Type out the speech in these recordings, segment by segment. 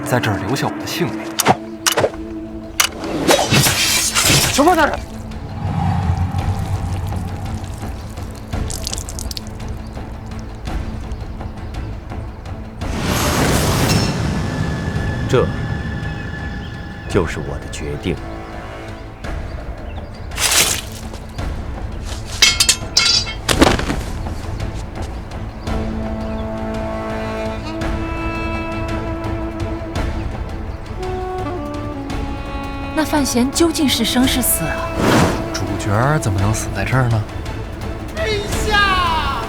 在这儿留下我的姓名。什么大人？这就是我的决定。那范闲究竟是生是死啊？主角怎么能死在这儿呢？陛下，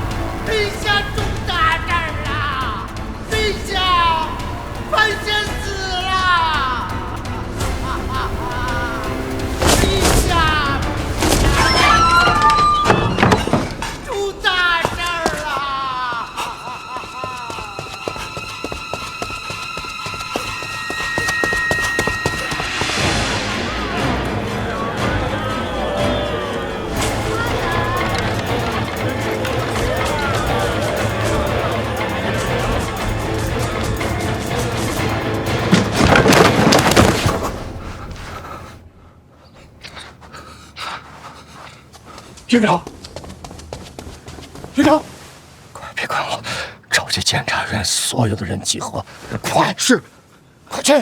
陛下中大事了！陛下，范闲死了！陛下，出大事了！院长，院长，快别管我，召集检察院所有的人集合，快！是，快去！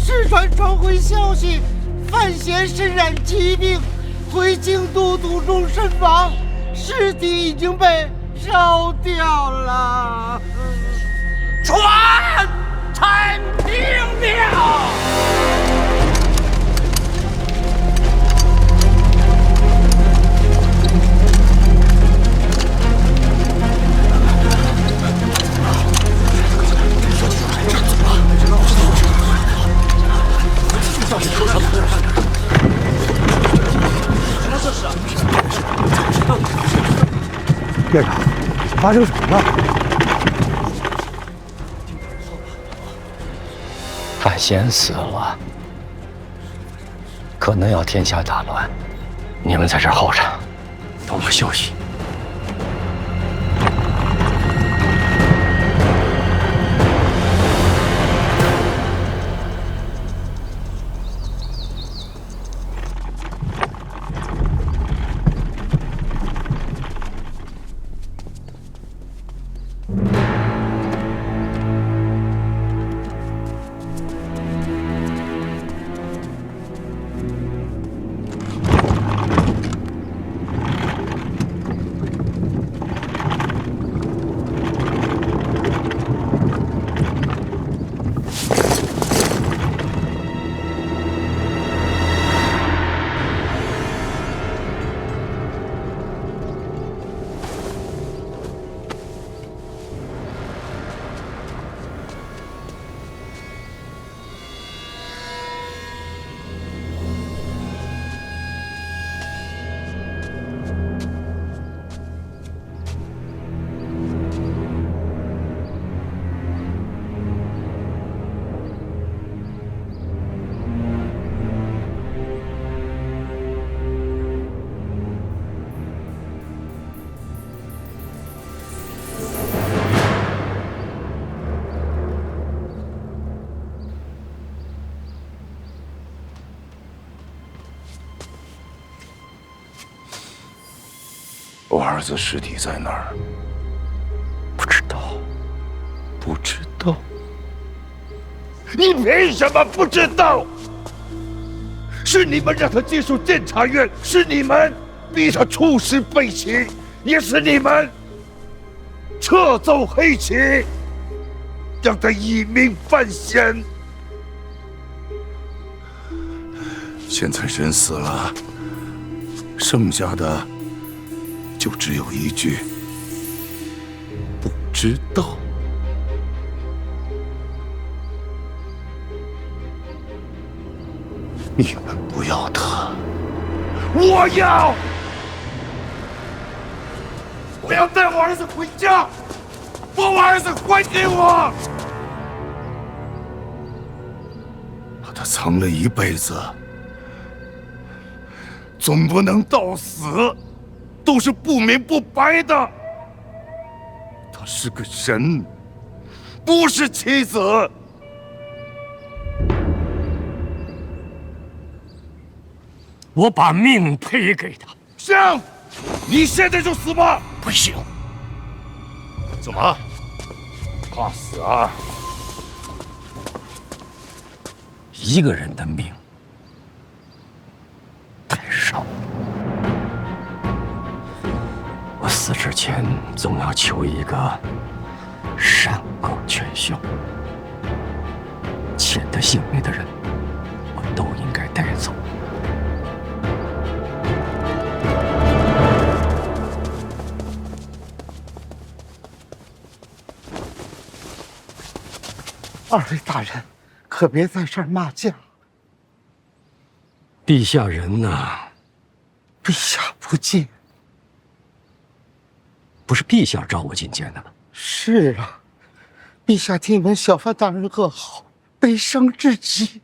失传回消息，范闲身染疾病，回京都途中身亡，尸体已经被烧掉了。传臣听了。院长，发生什么了？范闲死了，可能要天下大乱。你们在这儿候着，等我休息。我儿子尸体在哪儿？不知道，不知道。你凭什么不知道？是你们让他接受监察院，是你们逼他出师背弃，也是你们撤走黑旗，让他以命犯险。现在人死了，剩下的就只有一句：不知道。你们不要他，我要。我要带我儿子回家，把我儿子还给我。把他藏了一辈子，总不能到死都是不明不白的。他是个人，不是棋子。我把命赔给他。行，你现在就死吧！不行，怎么？怕死啊？一个人的命太少，我死之前总要求一个善恶全消，欠他性命的人，我都应该带走。二位大人，可别在这儿骂将。陛下人呐，陛下不见。不是陛下召我觐见的吗？是啊，陛下听闻小范大人噩耗，悲伤至极，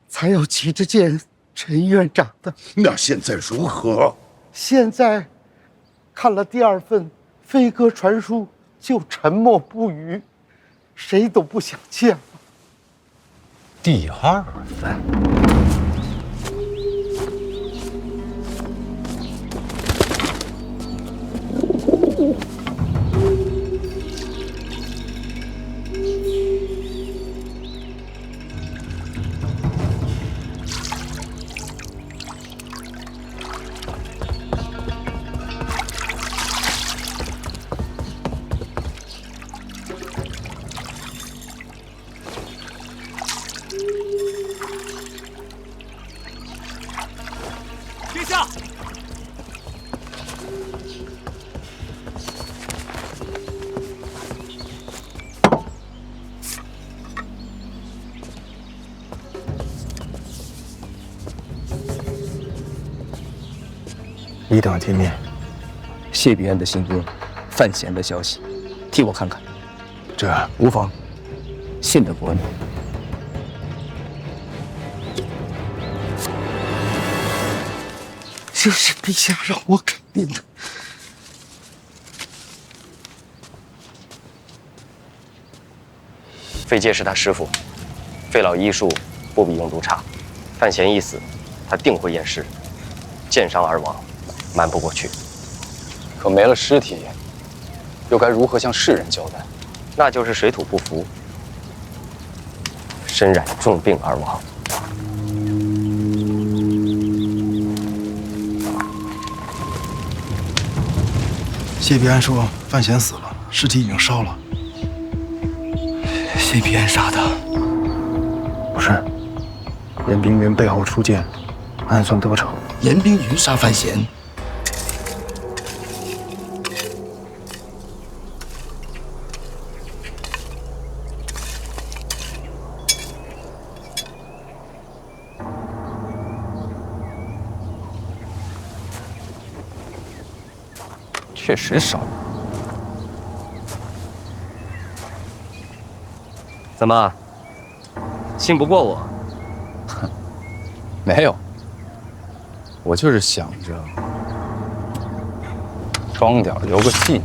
才要急着见陈院长的。那现在如何？现在看了第二份飞鸽传书，就沉默不语，谁都不想见了。第二份。殿下，一等听命。谢必恩的新兵范闲的消息，替我看看。这无妨。信得过你。这是陛下让我肯定的。费介是他师傅，费老医术不比用度差。范闲一死，他定会验尸，箭伤而亡，瞒不过去。可没了尸体，又该如何向世人交代？那就是水土不服，身染重病而亡。谢必安说范闲死了，尸体已经烧了。谢必安杀的？不是，严冰云背后出剑，暗算得逞。严冰云杀范闲，确实少。怎么，信不过我？没有，我就是想着装点留个纪念。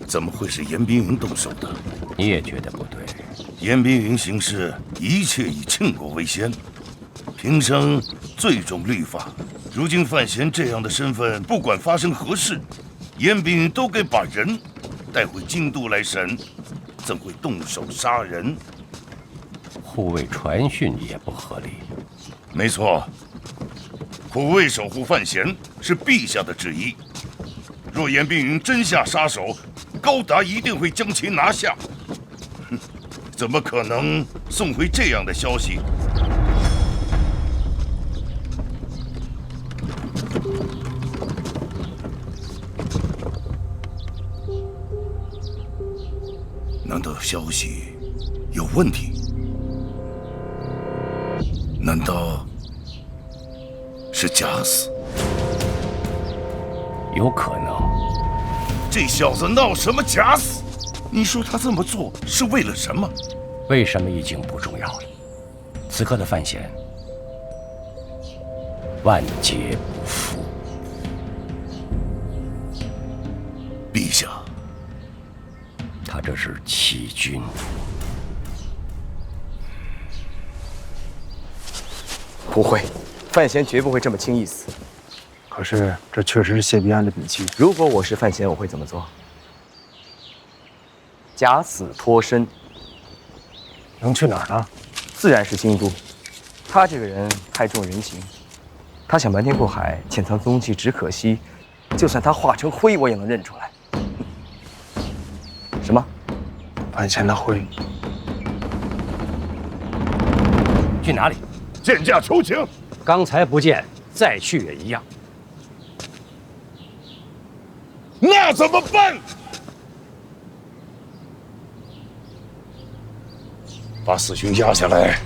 怎么会是严冰云动手的？你也觉得不对？严冰云行事一切以庆国为先，平生最重律法。如今范闲这样的身份，不管发生何事，严冰云都该把人带回京都来审，怎会动手杀人？护卫传讯也不合理。没错，护卫守护范闲是陛下的旨意。若严冰云真下杀手，高达一定会将其拿下。哼，怎么可能送回这样的消息？难道消息有问题？难道是假死？有可能。这小子闹什么假死？你说他这么做是为了什么？为什么已经不重要了。此刻的范闲，万劫不复。陛下，他这是欺君。不会，范闲绝不会这么轻易死。可是这确实是谢必安的笔迹。如果我是范闲，我会怎么做？假死脱身。能去哪儿呢？自然是京都。他这个人太重人情，他想瞒天过海，潜藏踪迹，只可惜，就算他化成灰，我也能认出来。什么？范闲的灰。去哪里？见驾求情。刚才不见，再去也一样。那怎么办？把四兄压下来，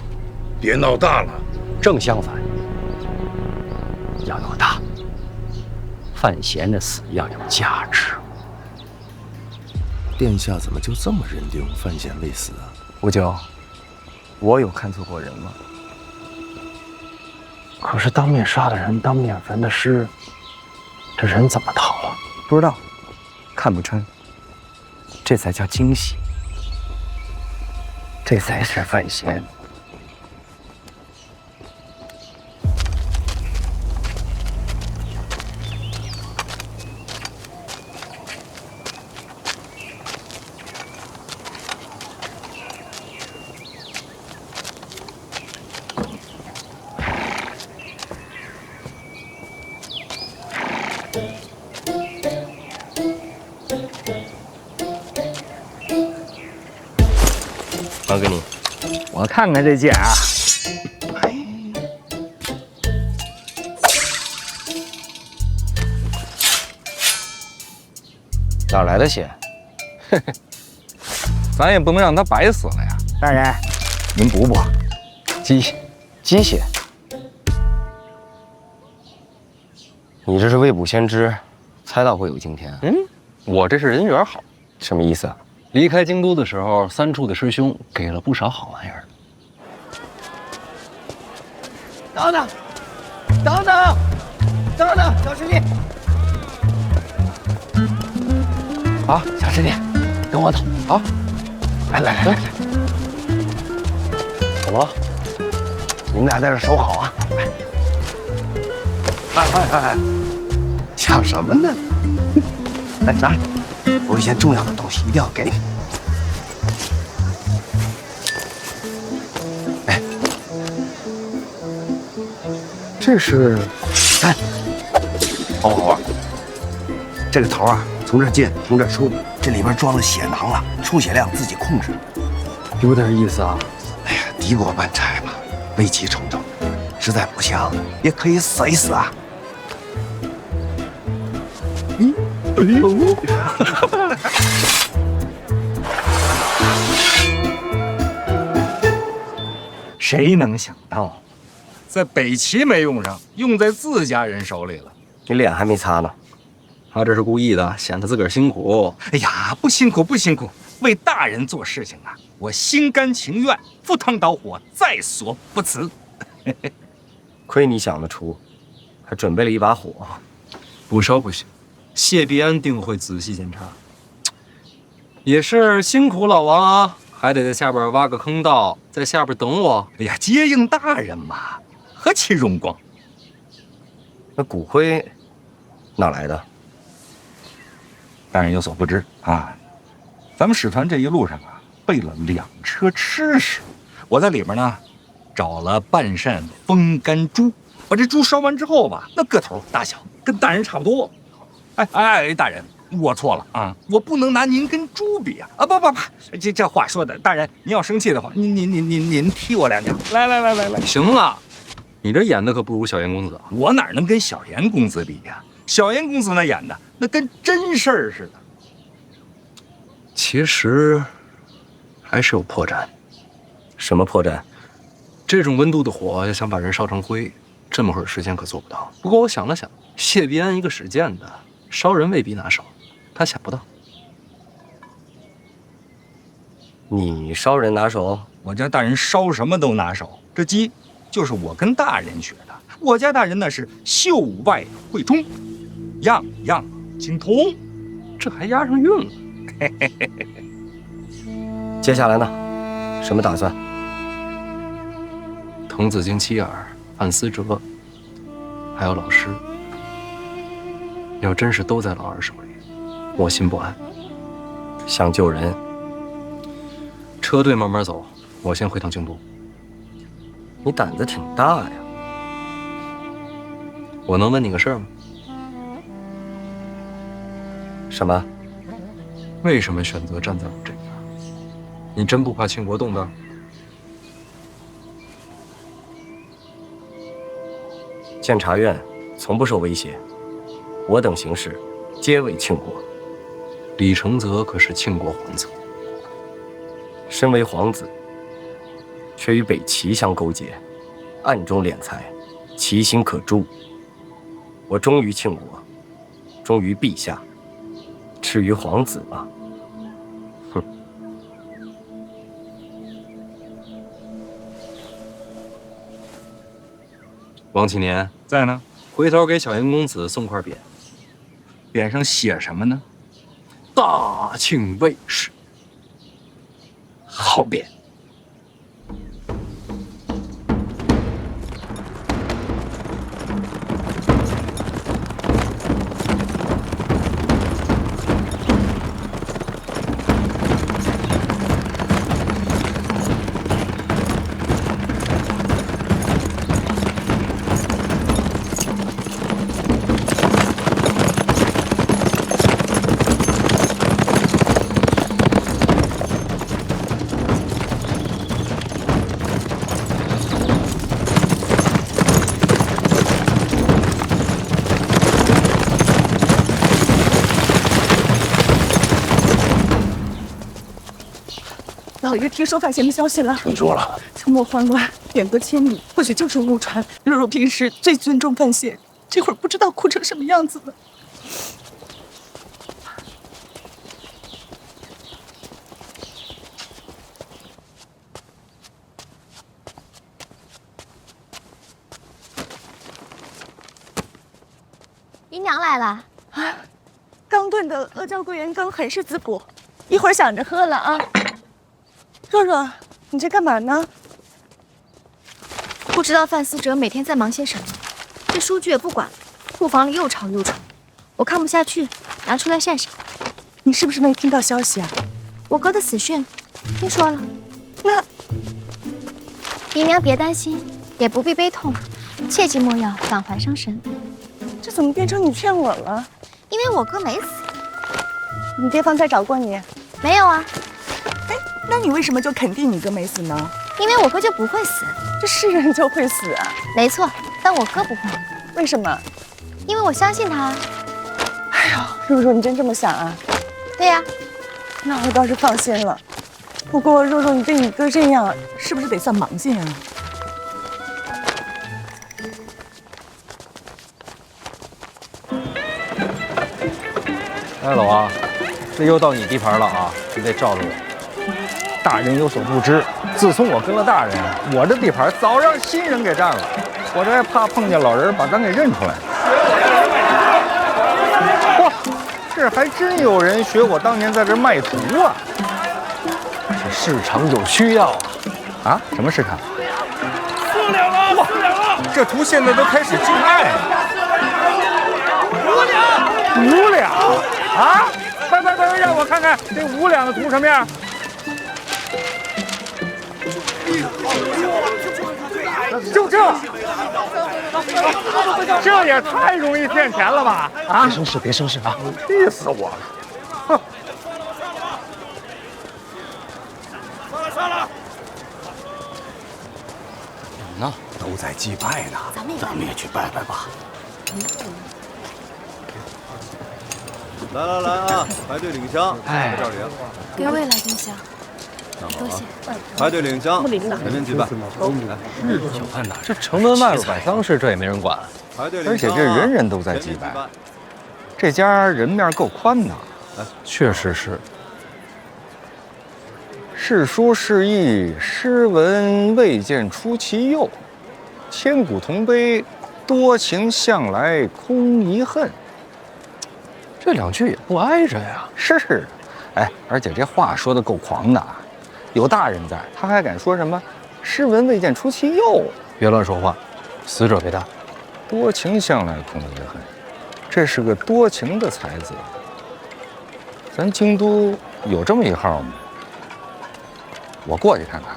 别闹大了。正相反，要闹大。范闲的死要有价值。殿下怎么就这么认定范闲未死啊？吴九，我有看错过人吗？可是当面杀的人，当面焚的尸，这人怎么逃了？不知道，看不穿，这才叫惊喜。这才是范闲。还给你，我看看这剑啊，哪来的血？咱也不能让他白死了呀。大人，您补补。鸡血。你这是未卜先知，猜到会有今天。我这是人缘好。什么意思啊？离开京都的时候，三处的师兄给了不少好玩意儿。等等，等等，等等，小师弟。好，小师弟，跟我走。好，来，怎么了？你们俩在这守好啊！哎，想什么呢？来拿，我有一件重要的东西一定要给你。哎，这是，看，好不好玩？这个头啊，从这进，从这出，这里边装了血囊了，出血量自己控制。有点意思啊。哎呀，敌国办差嘛，危急重重，实在不行也可以死一死啊。哎呦！谁能想到，在北齐没用上，用在自家人手里了？你脸还没擦呢。他这是故意的，显他自个儿辛苦。哎呀，不辛苦，不辛苦，为大人做事情啊，我心甘情愿，赴汤蹈火，在所不辞。亏你想得出，还准备了一把火。不烧不行，谢必安定会仔细检查。也是辛苦老王啊，还得在下边挖个坑道，在下边等我。哎呀，接应大人嘛，何其荣光！那骨灰哪来的？大人有所不知啊，咱们使团这一路上啊，备了2车吃食。我在里面呢，找了半扇风干猪，把这猪烧完之后吧，那个头大小跟大人差不多。哎，大人，我错了啊，我不能拿您跟猪比啊！不，这话说的，大人您要生气的话，您踢我2脚。来，行了，你这演的可不如小严公子啊。我哪能跟小严公子比呀？小严公子那演的那跟真事儿似的。其实还是有破绽。什么破绽？这种温度的火，要想把人烧成灰，这么会儿时间可做不到。不过我想了想，谢必安一个使剑的，烧人未必拿手，他想不到。你烧人拿手？我家大人烧什么都拿手，这鸡就是我跟大人学的。我家大人那是秀外慧中，样样精通，这还押上韵了。接下来呢？什么打算？滕子京、妻儿、范思哲，还有老师，要真是都在老二手里，我心不安。想救人，车队慢慢走，我先回趟京都。你胆子挺大呀。我能问你个事儿吗？什么？为什么选择站在我这边？你真不怕庆国动荡？监察院从不受威胁，我等行事皆为庆国。李承泽可是庆国皇子，身为皇子，却与北齐相勾结，暗中敛财，其心可诛。我忠于庆国，忠于陛下，至于皇子嘛，哼。王启年在呢。回头给小严公子送块匾，匾上写什么呢？大庆卫士。好匾。老爷听说范闲的消息了，听说了。秋末慌乱，远隔千里，或许就是误传。若若平时最尊重范闲，这会儿不知道哭成什么样子了。姨娘来了啊！刚炖的阿胶桂圆羹很是滋补，一会儿想着喝了啊。若若，你这干嘛呢？不知道范思哲每天在忙些什么，这书具也不管了，库房里又吵又吵，我看不下去，拿出来晒晒。你是不是没听到消息啊？我哥的死讯，听说了。那姨娘别担心，也不必悲痛，切记莫要感怀伤神。这怎么变成你劝我了？因为我哥没死。你爹方才找过你？没有啊。那你为什么就肯定你哥没死呢？因为我哥就不会死。这是人就会死啊？没错，但我哥不会。为什么？因为我相信他。哎呦，若若，你真这么想啊？对呀。那我倒是放心了。不过若若，你对你哥这样，是不是得算忙劲啊？哎，老王，这又到你地盘了啊！你得罩着我。大人有所不知，自从我跟了大人，我这地盘早让新人给占了。我这还怕碰见老人把咱给认出来。哇，这还真有人学我当年在这卖图啊！这市场有需要啊！啊？什么市场4两了，4两了！这图现在都开始竞卖了。5两！ 5两啊！快，让我看看这5两的图什么样？就这，这也太容易骗钱了吧！啊！别生事，别生事啊！气死我了！哼！算了！人呢？都在祭拜呢，咱们也去拜拜吧。来啊，排队领香，在这里。给我也来根香。多谢。排队领香，领导全面举办。小范大人，这城门外边摆丧事，这也没人管。排队领而且这人人都在祭拜，这家人面够宽的。确实是。世书世意，诗文未见出其右。千古同悲，多情向来空遗恨。这2句也不挨着呀。是，哎，而且这话说的够狂的，有大人在，他还敢说什么“诗文未见出其右”？别乱说话，死者为大。多情向来空遗恨，这是个多情的才子。咱京都有这么一号吗？我过去看看。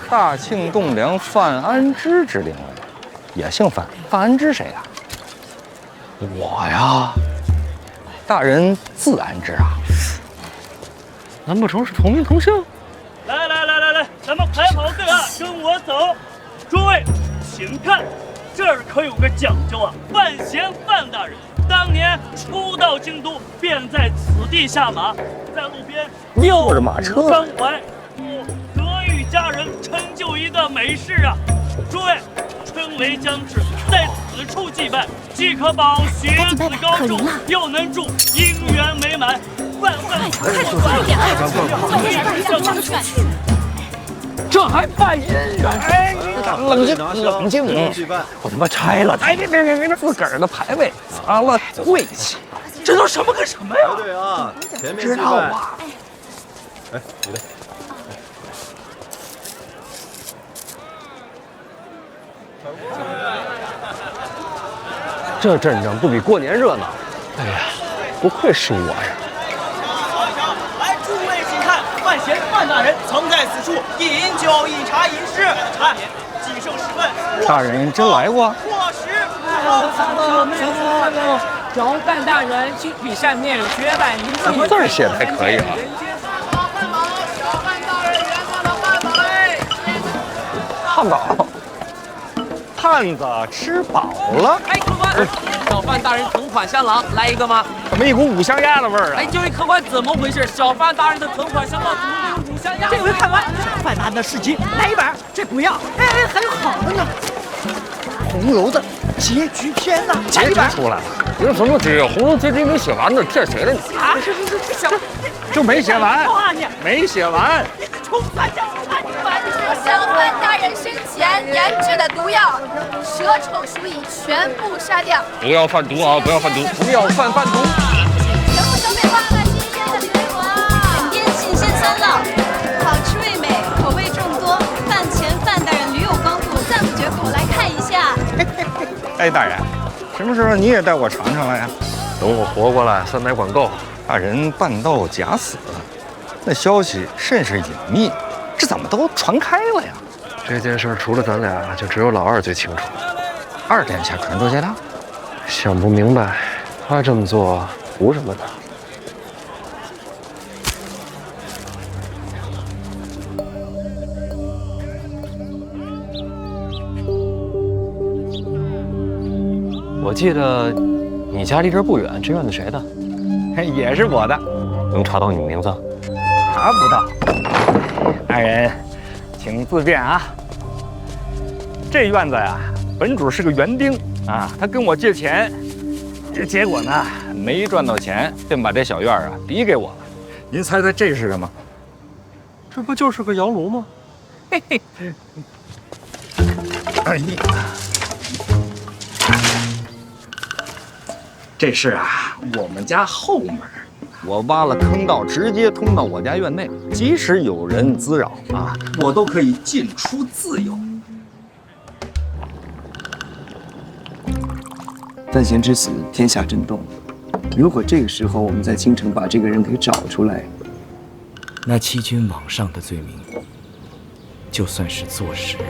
大庆栋梁范安之之灵位，也姓范。范安之谁呀？我呀，大人字安之啊？难不成是同名同姓？来，咱们排好队啊，跟我走。诸位，请看，这儿可有个讲究啊！范闲范大人当年初到京都，便在此地下马，在路边又是马车伤怀，德育佳人，成就一段美事啊！诸位，春闱将至，在此处祭拜，既可保学子高中，又能助姻缘美满。万快点！这还办姻缘？哎，冷静！我他妈拆了！哎，别，自个儿的牌位砸了，晦气！这都什么跟什么呀？排队啊，全面知道啊！哎，你的。这阵仗不比过年热闹。哎呀，不愧是我呀！来，诸位请看，范闲范大人曾在此处一饮酒，一茶饮诗，差点几胜十问。大人真来过？过时。小范大人心体善念，绝百灵气。字写的还可以啊。小范大人圆满了饭饱嘞！汉堡，汉子吃饱了。哎，客官，小范大人同款香囊，来一个吗？怎么一股五香鸭的味儿啊？哎，这位客官怎么回事？小范大人的同款香囊怎么没有五香鸭？这位客官，范大人的事情来一本，这不要。哎，还有好的呢，红楼的结局篇呢，结局出来了。有什么结？红楼结局没写完呢，骗谁了你？啊，是，就没写完，没写完。小范大人生前研制的毒药，蛇虫鼠蚁全部杀掉。不要贩毒啊！不要贩毒！不要贩毒！全部都被挖了新鲜的水果。本店新鲜酸辣，好吃味美，口味众多。饭前范大人屡有光顾，赞不绝口，来看一下。哎，大人，什么时候你也带我尝尝来呀？等我活过来，酸奶管够。大人半道假死，那消息甚是隐秘，这怎么都传开了呀？这件事除了咱俩，就只有老二最清楚。二殿下可能都知道，想不明白，他这么做图什么呢？我记得你家离这儿不远，这院子谁的？也是我的。能查到你名字？查不到。大人，请自便啊。这院子呀，本主是个园丁啊，他跟我借钱，这结果呢没赚到钱，便把这小院啊抵给我了。您猜猜这是什么？这不就是个窑炉吗？嘿嘿。哎呀，这是啊，我们家后门。我挖了坑道，直接通到我家院内，即使有人滋扰啊，我都可以进出自由。范闲之死，天下震动。如果这个时候我们在京城把这个人给找出来，那欺君罔上的罪名，就算是坐实了。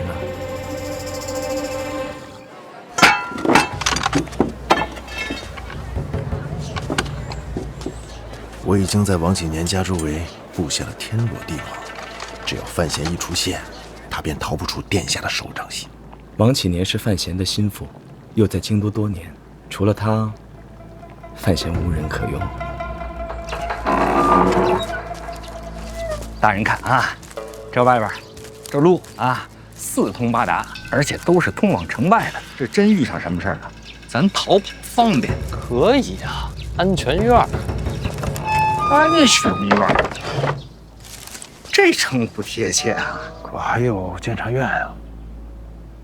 我已经在王启年家周围布下了天罗地网，只要范闲一出现，他便逃不出殿下的手掌心。王启年是范闲的心腹，又在京都多年，除了他，范闲无人可用。大人看啊，这外边，这路啊四通八达，而且都是通往城外的。这真遇上什么事儿了，咱逃跑方便。可以啊，安全院。安全院，这称呼贴切啊。可还有监察院啊。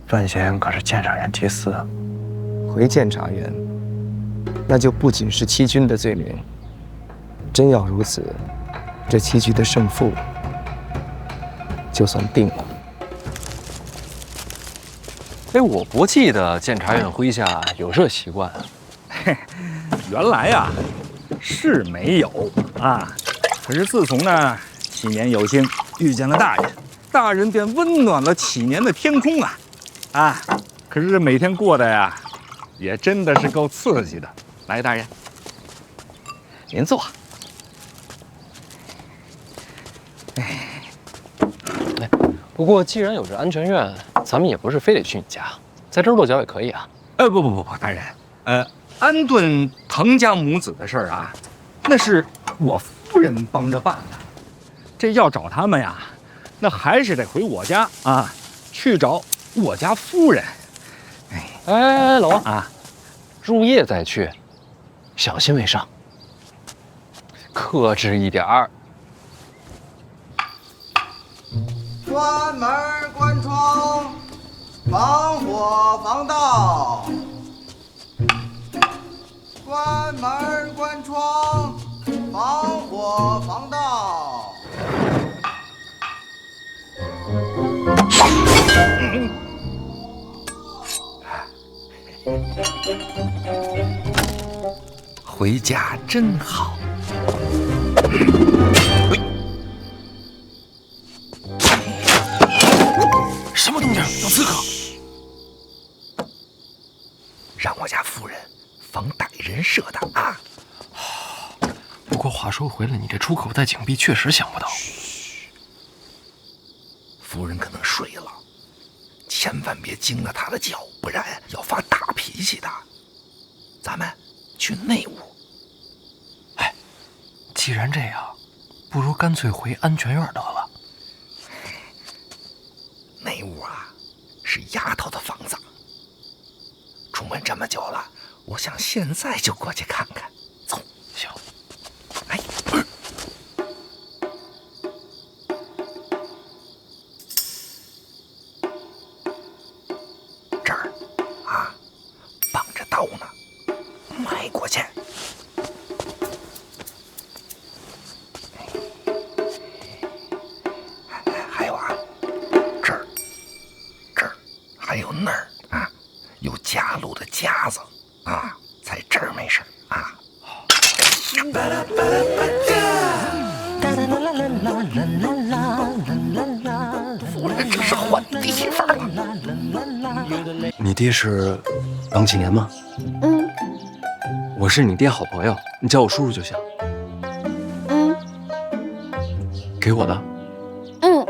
范闲可是监察院第4。回监察院，那就不仅是欺君的罪名。真要如此，这棋局的胜负就算定了。哎，我不记得监察院麾下有这习惯啊。嘿，原来呀是没有啊，可是自从呢启年有幸遇见了大人，大人便温暖了启年的天空啊啊！可是这每天过得呀，也真的是够刺激的。来，大人，您坐。不过既然有这安全院，咱们也不是非得去你家，在这儿落脚也可以啊。不，大人，安顿滕家母子的事儿啊，那是我夫人帮着办的。这要找他们呀，那还是得回我家啊，去找我家夫人。哎，老王啊，入夜再去，小心为上，克制一点儿。关门关窗，防火防盗。关门关窗，防火防盗。回家真好。什么动静？有刺客！让我家夫人防歹人设的啊！不过话说回来，你这出口在井壁确实想不到。夫人可能睡了，千万别惊了她的觉，不然要发大脾气的。咱们去内屋。哎，既然这样，不如干脆回安全院得了。内屋啊，是丫头的房子。出门这么久了，我想现在就过去看看。走，行。哎，这儿啊，绑着刀呢，迈过去。还有啊，这儿还有那儿啊，有夹路的夹子啊，在这儿没事啊。夫人这是换地方了。你爹是王启年吗？嗯。我是你爹好朋友，你叫我叔叔就行。嗯。给我的。嗯。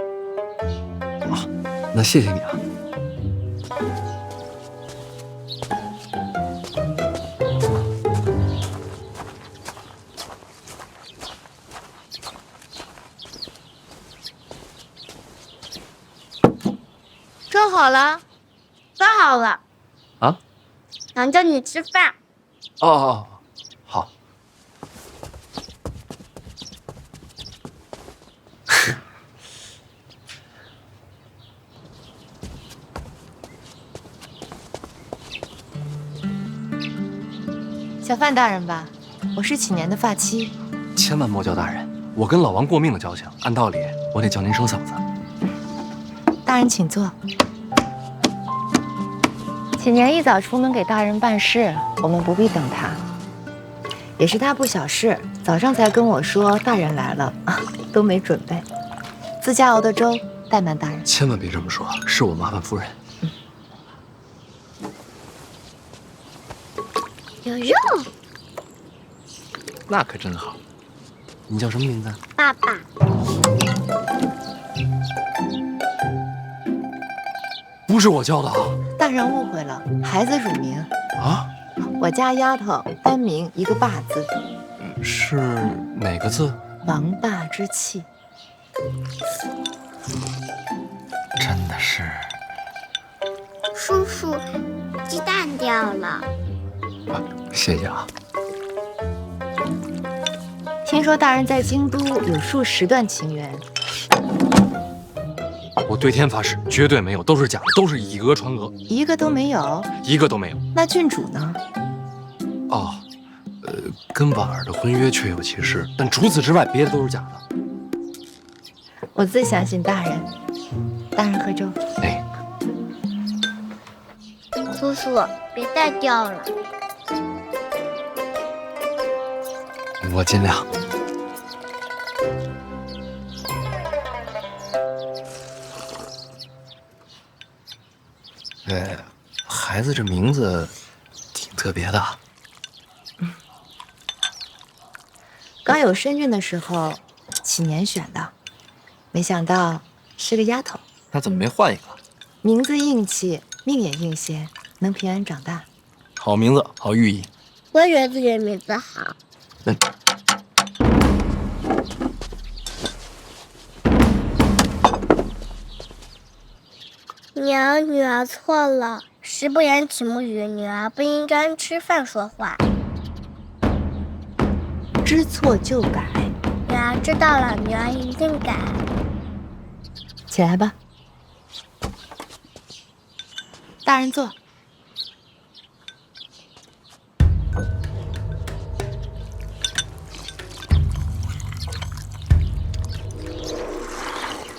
啊，那谢谢你啊。装好了，装好了。啊？娘叫你吃饭。哦，好。小范大人吧，我是启年的发妻。千万莫叫大人，我跟老王过命的交情，按道理我得叫您声嫂子。大人请坐。启年一早出门给大人办事，我们不必等他。也是他不小事，早上才跟我说大人来了，都没准备。自家熬的粥，怠慢大人。千万别这么说，是我麻烦夫人。有肉。那可真好。你叫什么名字？爸爸。不是我叫的啊！大人误会了，孩子乳名。啊？我家丫头单名一个霸字，是哪个字？王霸之气。真的是。叔叔，鸡蛋掉了。谢谢啊。听说大人在京都有数10段情缘。我对天发誓，绝对没有，都是假的，都是以讹传讹，一个都没有。一个都没有。那郡主呢？哦，跟婉儿的婚约确有其事，但除此之外，别的都是假的。我最相信大人。大人喝粥。哎，叔叔，别再掉了。我尽量。孩子这名字挺特别的。刚有身孕的时候，起年选的，没想到是个丫头。那怎么没换一个？名字硬气，命也硬些，能平安长大。好名字，好寓意。我觉得自己的名字好。娘，女儿错了，食不言，寝不语，女儿不应该吃饭说话。知错就改。女儿知道了，女儿一定改。起来吧。大人坐。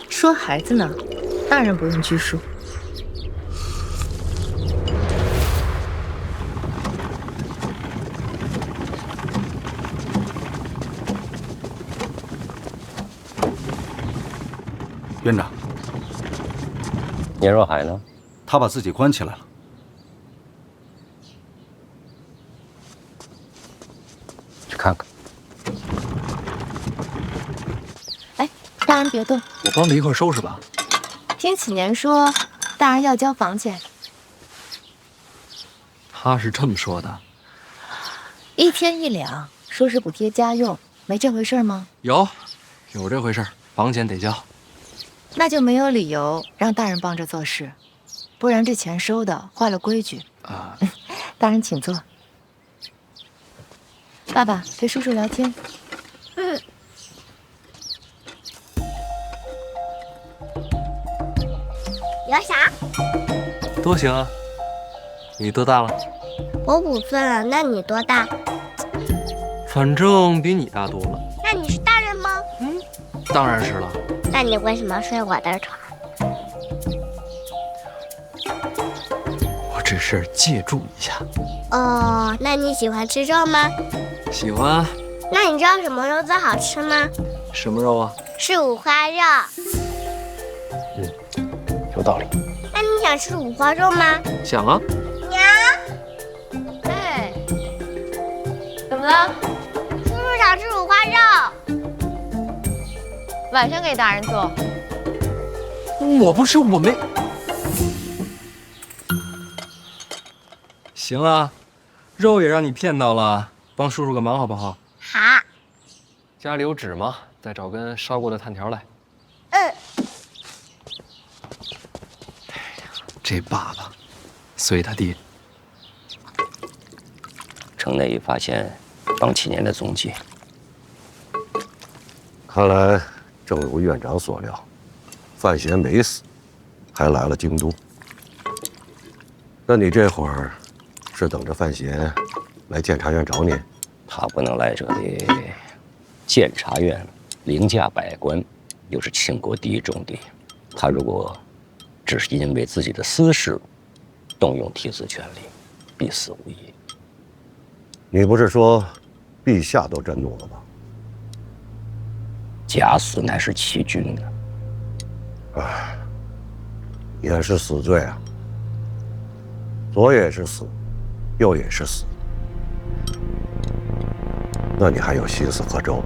说孩子呢，大人不用拘束。院长，年若海呢？他把自己关起来了。去看看。哎，大人别动，我帮着一块收拾吧。听启年说，大人要交房钱。他是这么说的。1天1两，说是补贴家用，没这回事吗？有这回事，房钱得交。那就没有理由让大人帮着做事，不然这钱收的坏了规矩啊。大人请坐。爸爸陪叔叔聊天。聊啥？都行啊。你多大了？我5岁了，那你多大？反正比你大多了。那你是大人吗？当然是了。那你为什么睡我的床？我只是借助一下。哦，那你喜欢吃肉吗？喜欢。那你知道什么肉最好吃吗？什么肉啊？是五花肉。有道理。那你想吃五花肉吗？想啊。娘。哎，怎么了？叔叔想吃五花肉。晚上给大人做。我不是，我没。行啊，肉也让你骗到了，帮叔叔个忙好不好？好。家里有纸吗？再找根烧过的炭条来。这爸爸，随他爹。城内已发现王启年的踪迹。看来正如院长所料，范闲没死，还来了京都。那你这会儿是等着范闲来监察院找你？他不能来这里，监察院凌驾百官，又是倾国第一重地。他如果只是因为自己的私事动用替子权力，必死无疑。你不是说陛下都震怒了吗？假死乃是欺君呢。唉，也是死罪啊。左也是死，右也是死。那你还有心思喝粥？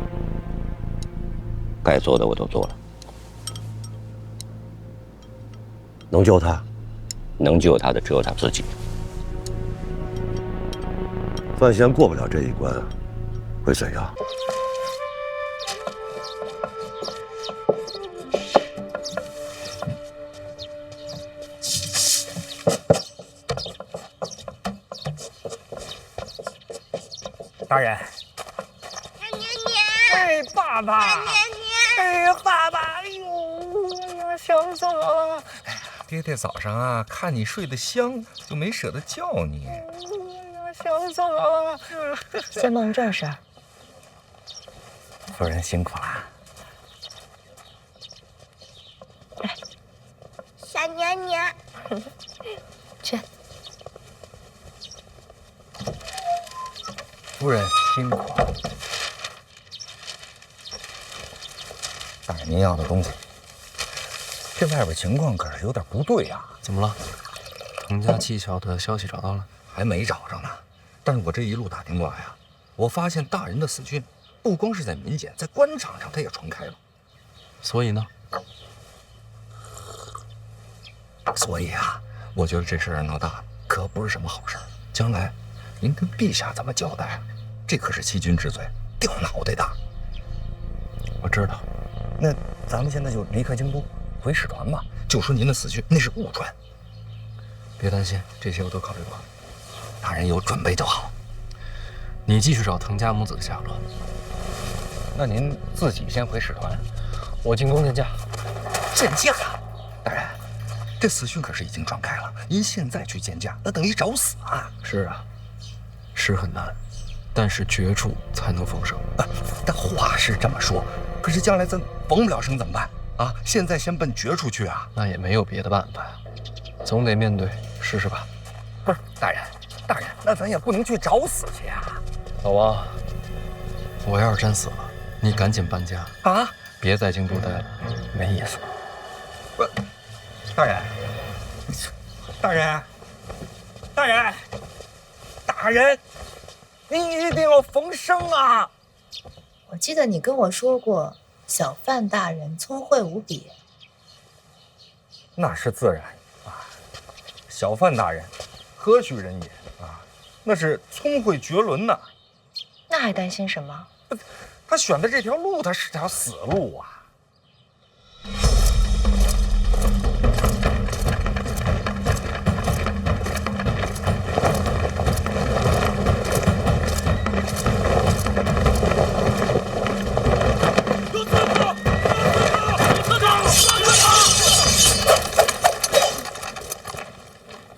该做的我都做了。能救他？能救他的只有他自己。范闲过不了这一关，会怎样？大人。哎，爸爸。哎呀，爸爸，哎呦，呀，想死我了！哎呀，爹爹早上啊，看你睡得香，就没舍得叫你。想死我了！先忙正事儿。夫人辛苦了。小娘娘，去。夫人辛苦了。大人您要的东西，这外边情况可是有点不对呀。怎么了？滕家蹊跷的消息找到了？还没找着呢。但是我这一路打听过来呀，我发现大人的死讯不光是在民间，在官场上他也传开了。所以呢？所以啊，我觉得这事儿闹大了，可不是什么好事儿。将来您跟陛下怎么交代？这可是欺君之罪，掉脑袋的。我知道。那咱们现在就离开京都，回使团吧。就说您的死讯那是误传。别担心，这些我都考虑过了。大人有准备就好。你继续找滕家母子的下落。那您自己先回使团，我进宫见驾。见驾？大人，这死讯可是已经传开了，您现在去见驾，那等于找死啊！是啊，是很难，但是绝处才能逢生。但话是这么说，可是将来咱逢不了生怎么办啊？现在先奔绝处去啊？那也没有别的办法呀，总得面对试试吧。不是，大人，那咱也不能去找死去呀。老王，我要是真死了，你赶紧搬家啊！别在京都待了，没意思。不，大人，您一定要逢生啊！我记得你跟我说过，小范大人聪慧无比。那是自然啊，小范大人何许人也啊？那是聪慧绝伦呐。那还担心什么？他选的这条路，他是条死路啊。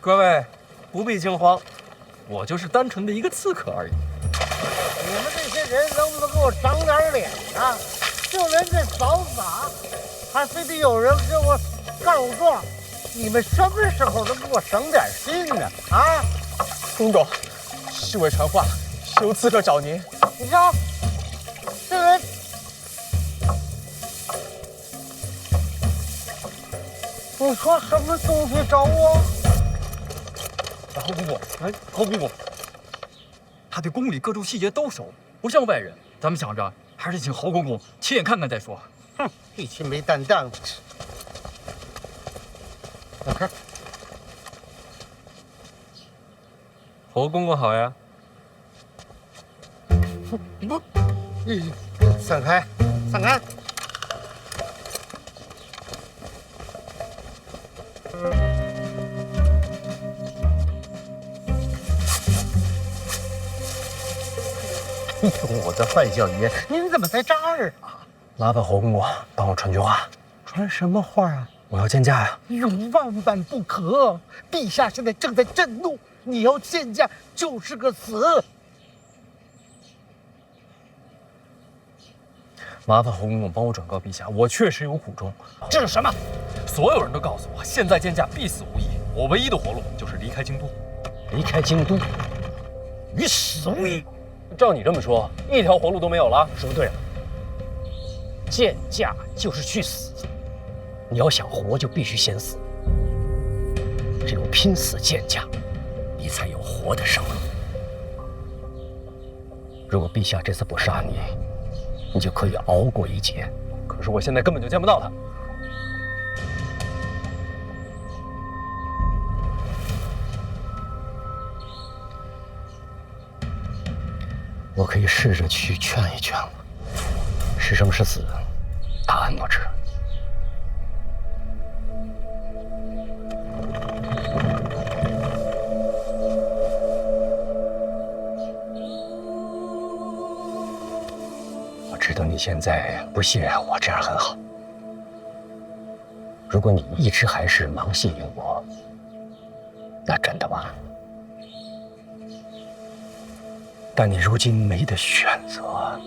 各位不必惊慌，我就是单纯的一个刺客而已。你们这些人能不能给我长点脸啊？就连这扫洒，还非得有人给我告状，你们什么时候能给我省点心呢？啊！公公，侍卫传话，有刺客找您。你瞧，这人。你说什么东西找我？侯公公，侯公公，他对宫里各处细节都熟，不像外人。咱们想着还是请侯公公亲眼看看再说。哼，一群没担当的。老柯，侯公公好呀。不，散开，散开。哎呦，我的范小爷，您怎么在这儿啊？麻烦侯公公帮我传句话。传什么话啊？我要见驾呀！有万万不可！陛下现在正在震怒，你要见驾就是个死。麻烦侯公公帮我转告陛下，我确实有苦衷。这是什么？所有人都告诉我，现在见驾必死无疑。我唯一的活路就是离开京都。离开京都，与死无异。照你这么说，一条活路都没有了。说对了，见驾就是去死。你要想活，就必须先死。只有拼死见驾，你才有活的生路。如果陛下这次不杀你，你就可以熬过一劫。可是我现在根本就见不到他。我可以试着去劝一劝了。是生是死，答案不知。我知道你现在不信任我，这样很好。如果你一直还是盲信任我，那真的完了。但你如今没得选择。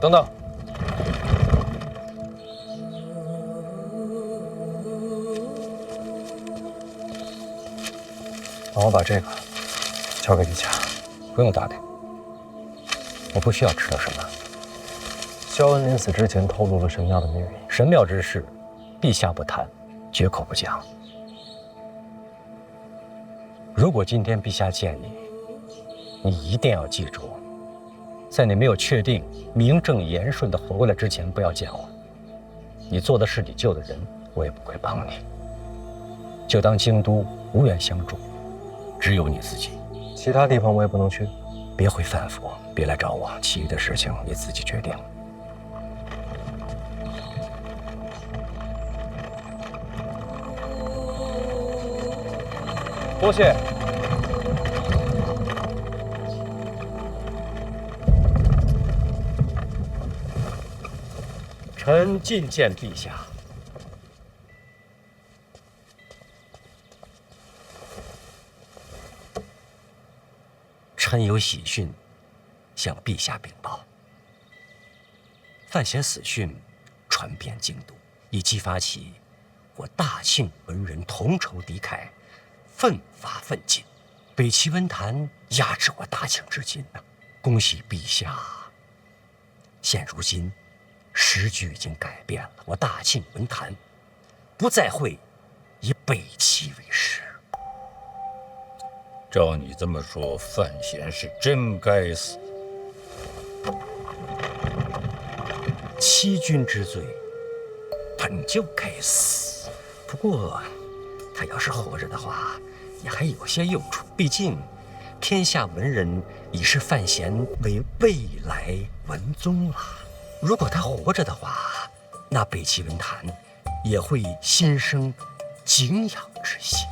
等等，帮我把这个交给陛下，不用打听，我不需要知道什么。萧恩临死之前透露了神庙的秘密，神庙之事，陛下不谈，绝口不讲。如果今天陛下见你，你一定要记住，在你没有确定名正言顺地活过来之前，不要见我。你做的是你救的人，我也不会帮你。就当京都无缘相助，只有你自己，其他地方我也不能去。别回范府，别来找我，其余的事情你自己决定。多谢。臣觐见陛下。臣有喜讯向陛下禀报。范闲死讯传遍京都，已激发起我大庆文人同仇敌忾，奋发奋进。北齐文坛压制我大庆至今呐。恭喜陛下！现如今时局已经改变了，我大庆文坛不再会以北齐为师。照你这么说，范闲是真该死。欺君之罪本就该死，不过他要是活着的话，也还有些用处。毕竟天下文人已视范闲为未来文宗了。如果他活着的话，那北齐文坛也会心生敬仰之心。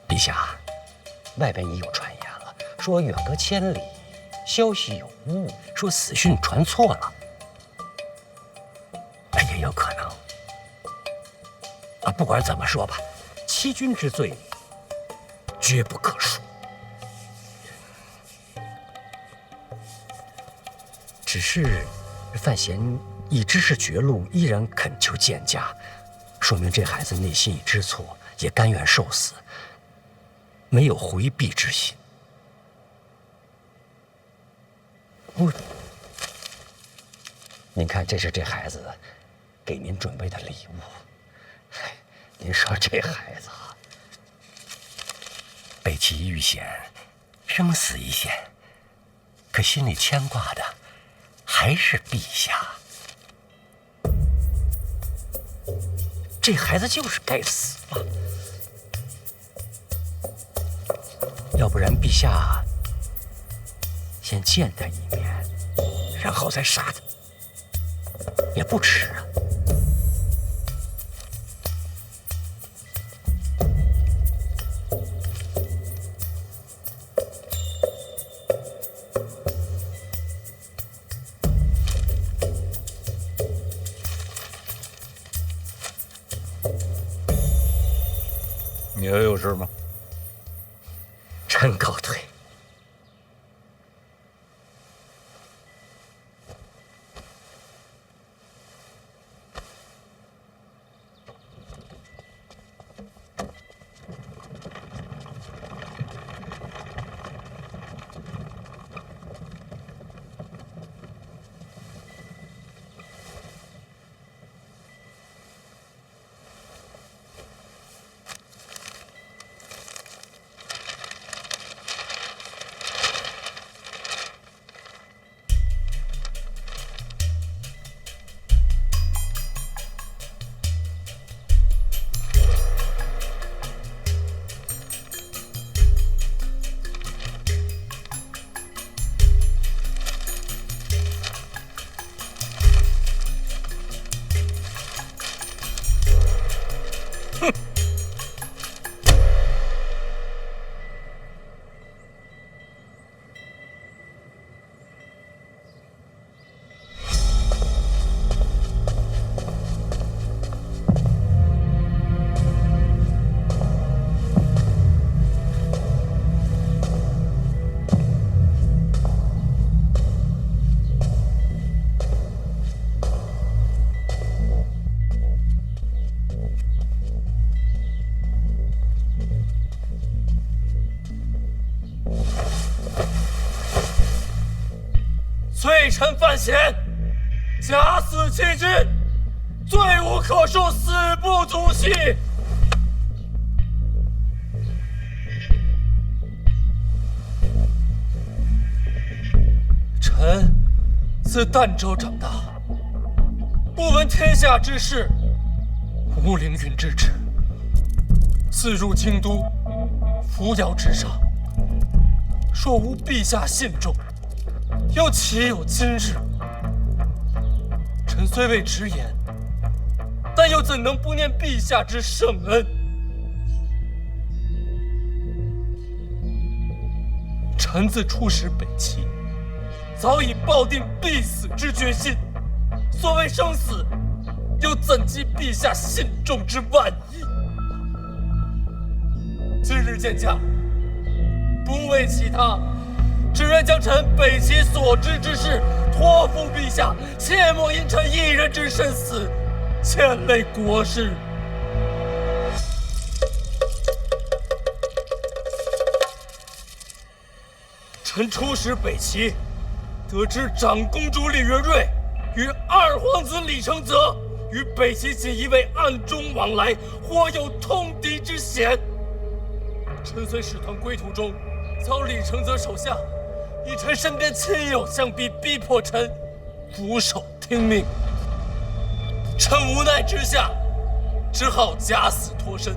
陛下，外边已有传言了，说远隔千里，消息有误，说死讯传错了。也有可能。不管怎么说吧，欺君之罪绝不可恕。只是范闲已知是绝路，依然恳求见驾，说明这孩子内心已知错，也甘愿受死，没有回避之心。您看，这是这孩子给您准备的礼物。您说这孩子北齐遇险，生死一线，可心里牵挂的还是陛下。这孩子就是该死嘛！要不然陛下先见他一面，然后再杀他，也不迟啊。你还有事吗？臣告退。哼！罪臣范闲，假死欺君，罪无可恕，死不足惜。臣自儋州长大，不闻天下之事，无凌云之志。自入京都，扶摇直上，若无陛下信重，又岂有今日？臣虽未直言，但又怎能不念陛下之圣恩？臣自出使北齐，早已抱定必死之决心。所谓生死，又怎及陛下信重之万一？今日见驾，不为其他，只愿将臣北齐所知之事托付陛下，切莫因臣一人之身死，牵累国事。臣出使北齐，得知长公主李元瑞与二皇子李承泽与北齐锦衣卫暗中往来，或有通敌之嫌。臣随使团归途中，遭李承泽手下以臣身边亲友相逼，逼迫臣俯首听命。臣无奈之下，只好假死脱身。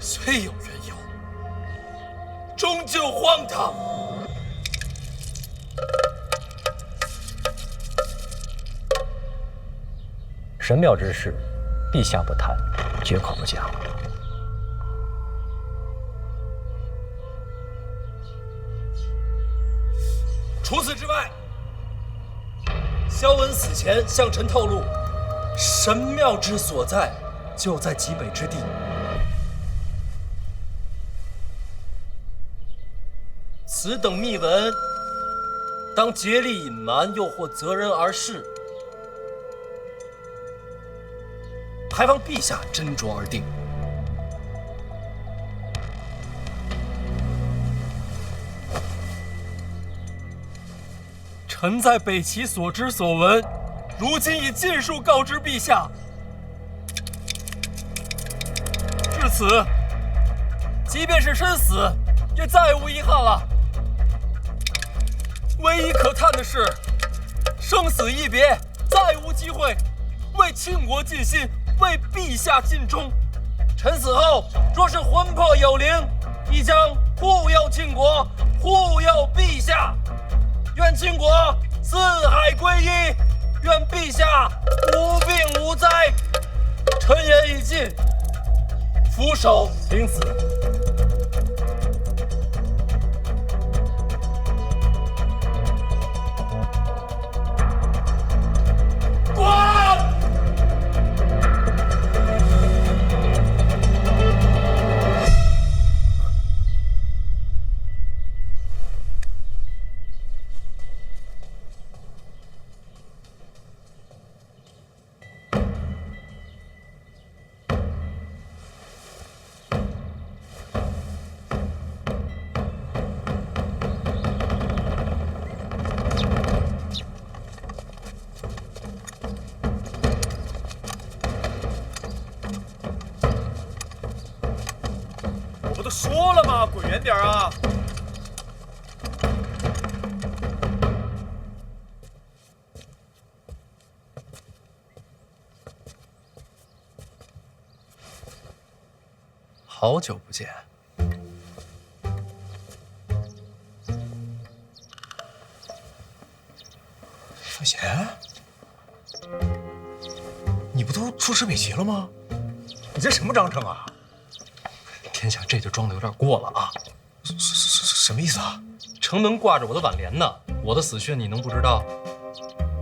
虽有缘由，终究荒唐。神庙之事，陛下不谈，绝口不讲。除此之外，萧文死前向臣透露，神庙之所在就在极北之地。此等密文，当竭力隐瞒，又或择人而事，还望陛下斟酌而定。臣在北齐所知所闻，如今已尽数告知陛下。至此，即便是身死，也再无遗憾了。唯一可叹的是，生死一别，再无机会为庆国尽心，为陛下尽忠。臣死后，若是魂魄有灵，亦将护佑庆国，护佑陛下。愿庆国四海归一，愿陛下无病无灾。臣言已尽，俯首领死。我都说了嘛，滚远点啊！好久不见，范闲，你不都出失北齐了吗？你这什么章程啊？天下这就装的有点过了啊！什么意思啊？城门挂着我的挽联呢，我的死讯你能不知道？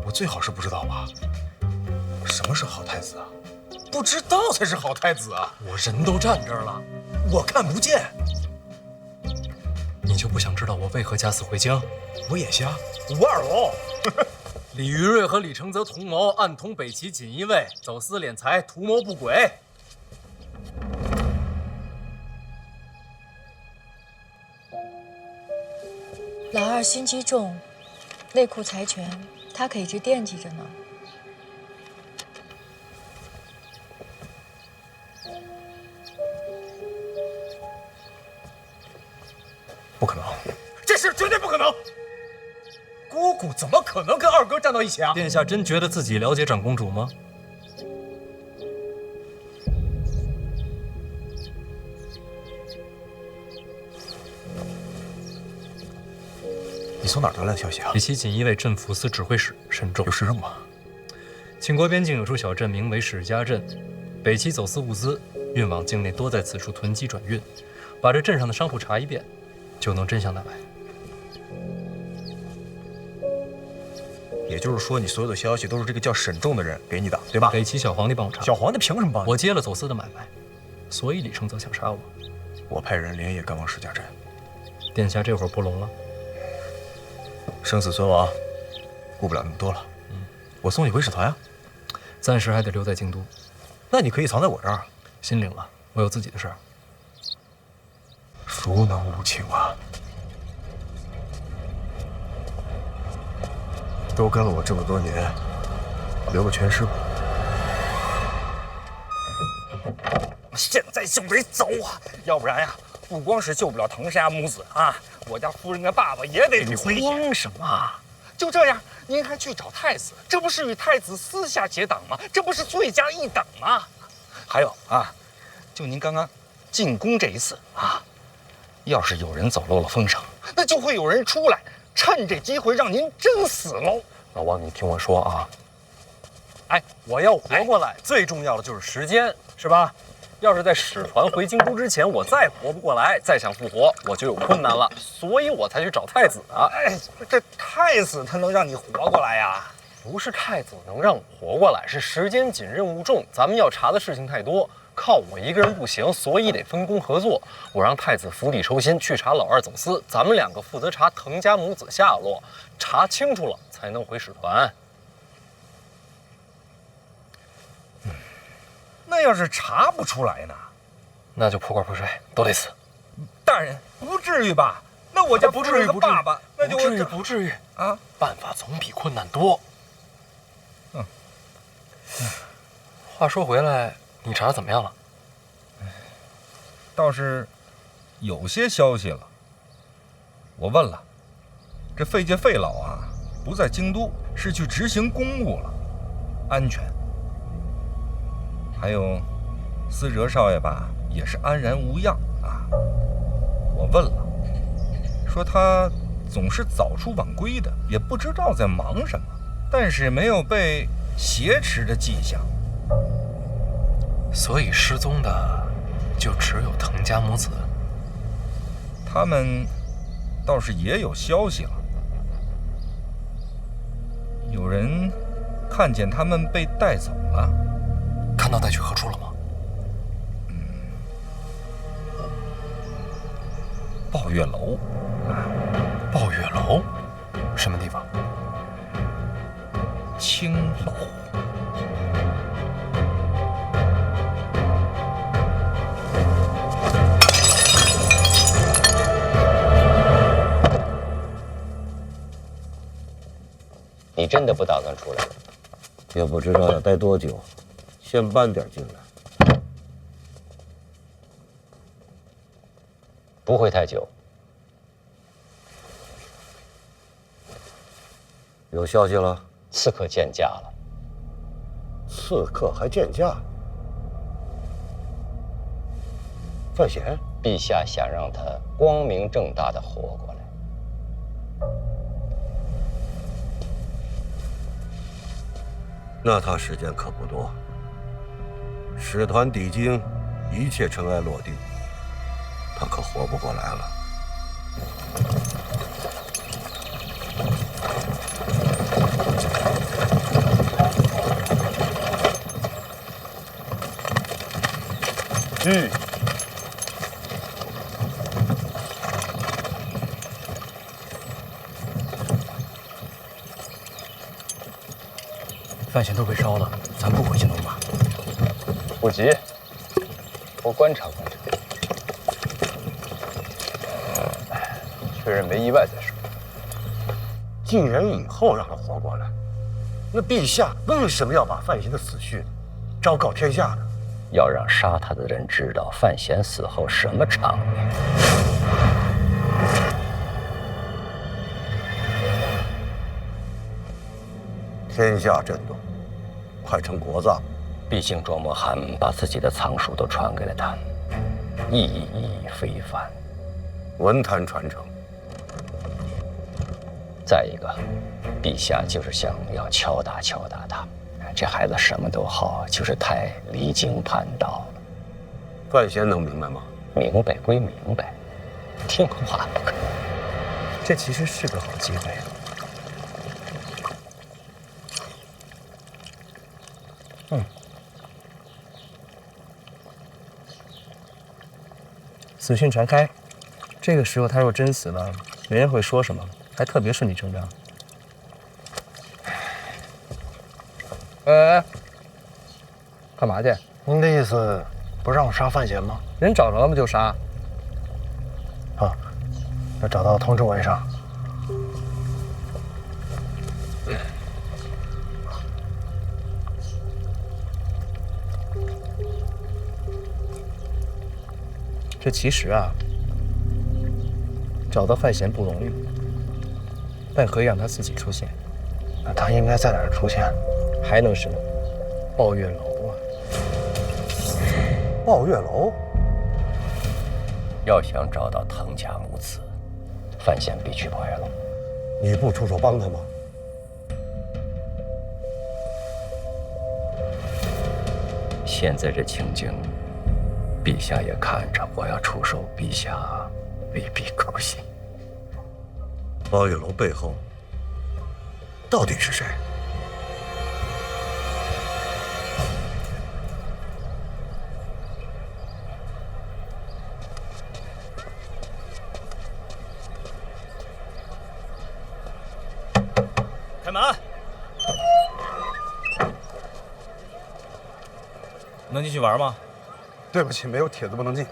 我最好是不知道吧？什么是好太子啊？不知道才是好太子啊！我人都站这儿了，我看不见。你就不想知道我为何假死回京？我眼瞎，吴二龙。李于瑞和李承泽同谋，暗通北齐锦衣卫，走私敛财，图谋不轨。老二心机重，内库财权，他可一直惦记着呢。不可能，这事绝对不可能！姑姑怎么可能跟二哥站到一起啊？殿下真觉得自己了解长公主吗？你从哪儿得来的消息啊？北齐锦衣卫镇抚司指挥使沈仲有事吗？秦国边境有处小镇，名为史家镇。北齐走私物资运往境内，多在此处囤积转运。把这镇上的商铺查一遍，就能真相大白。也就是说，你所有的消息都是这个叫沈仲的人给你的，对吧？北齐小皇帝帮我查。小皇帝凭什么帮你？我接了走私的买卖，所以李承泽想杀我。我派人连夜赶往史家镇。殿下这会儿不聋了？生死存亡，顾不了那么多了。我送你回使团啊。暂时还得留在京都。那你可以藏在我这儿。心领了，我有自己的事儿。孰能无情啊！都跟了我这么多年，留个全尸吧。现在就得走啊，要不然呀，不光是救不了藤沙母子啊，我家夫人的爸爸也得流危险。慌什么？就这样，您还去找太子，这不是与太子私下结党吗？这不是罪加一等吗？还有啊，就您刚刚进宫这一次啊，要是有人走漏了风声，那就会有人出来，趁这机会让您真死喽。老王，你听我说啊，哎，我要活过来，最重要的就是时间，是吧？要是在使团回京都之前，我再活不过来，再想复活，我就有困难了，所以我才去找太子啊。哎，这太子他能让你活过来呀？不是太子能让我活过来，是时间紧，任务重，咱们要查的事情太多，靠我一个人不行，所以得分工合作。我让太子釜底抽薪去查老二走私，咱们两个负责查藤家母子下落，查清楚了才能回使团。那要是查不出来呢？那就破罐破摔，都得死。大人，不至于吧？那我家不至于，不爸爸，那就不至于啊！办法总比困难多。话说回来，你查的怎么样了？倒是有些消息了。我问了，这费介费老啊，不在京都，是去执行公务了，安全。还有思哲少爷吧，也是安然无恙啊。我问了，说他总是早出晚归的，也不知道在忙什么，但是没有被挟持的迹象。所以失踪的就只有藤家母子。他们倒是也有消息了，有人看见他们被带走了。看到带去何处了吗？抱月楼。抱月楼？什么地方？青楼。你真的不打算出来？也不知道要待多久，先搬点进来。不会太久。有消息了？刺客见驾了。刺客还见驾？范闲，陛下想让他光明正大的活过来。那他时间可不多。使团抵京，一切尘埃落定，他可活不过来了。范闲都被烧了，咱不回去弄吗？不急，我观察观察，确认没意外再说。进人以后让他活过来，那陛下为什么要把范闲的死讯昭告天下呢？要让杀他的人知道范闲死后什么场面。天下震动，快成国葬。毕竟卓摩罕把自己的藏书都传给了他，意义非凡。文坛传承。再一个，陛下就是想要敲打他。这孩子什么都好，就是太离经叛道了。范闲能明白吗？明白归明白，听话不可。这其实是个好机会。死讯传开，这个时候他若真死了，没人会说什么，还特别顺理成章。干嘛去？您的意思不让我杀范闲吗？人找着了吗就杀。啊，要找到通知我一声。这其实啊，找到范闲不容易，但可以让他自己出现。那他应该在哪儿出现？还能是抱月楼啊！抱月楼。要想找到藤甲母子，范闲必去抱月楼。你不出手帮他吗？现在这情景，陛下也看着，我要出手，陛下未必高兴。抱月楼背后到底是谁？开门！能进去玩吗？对不起，没有帖子不能进。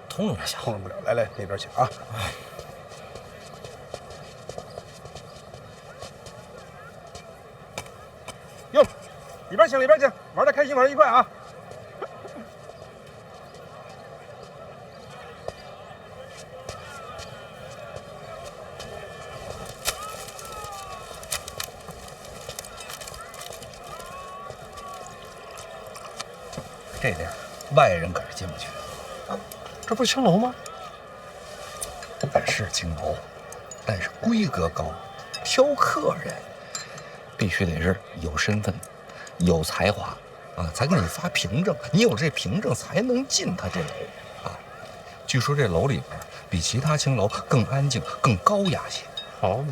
通融一下。通融不了。来，那边请啊。哟，里边请，玩的开心，玩的愉快啊！这地儿外人可是进不去的。这不是青楼吗？是青楼，但是规格高，挑客人必须得是有身份、有才华啊，才给你发凭证。你有这凭证才能进他这楼啊。据说这楼里边比其他青楼更安静、更高雅些。好，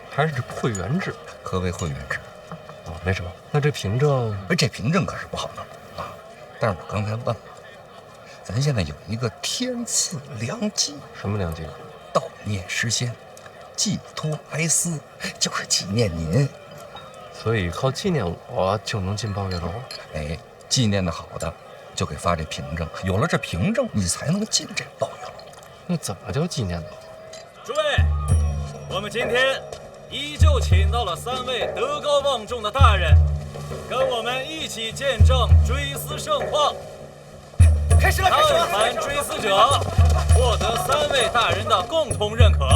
还是会员制，可谓会员制。哦，没什么。那这凭证，这凭证可是不好弄啊。但是我刚才问了，咱现在有一个天赐良机。什么良机？悼念诗仙，寄托哀思，就是纪念您。所以靠纪念我就能进抱月楼？哎，纪念的好的就给发这凭证，有了这凭证，你才能进这抱月楼。那怎么叫纪念的？诸位，我们今天依旧请到了3位德高望重的大人，跟我们一起见证追思盛况。开始了！但凡追思者获得3位大人的共同认可，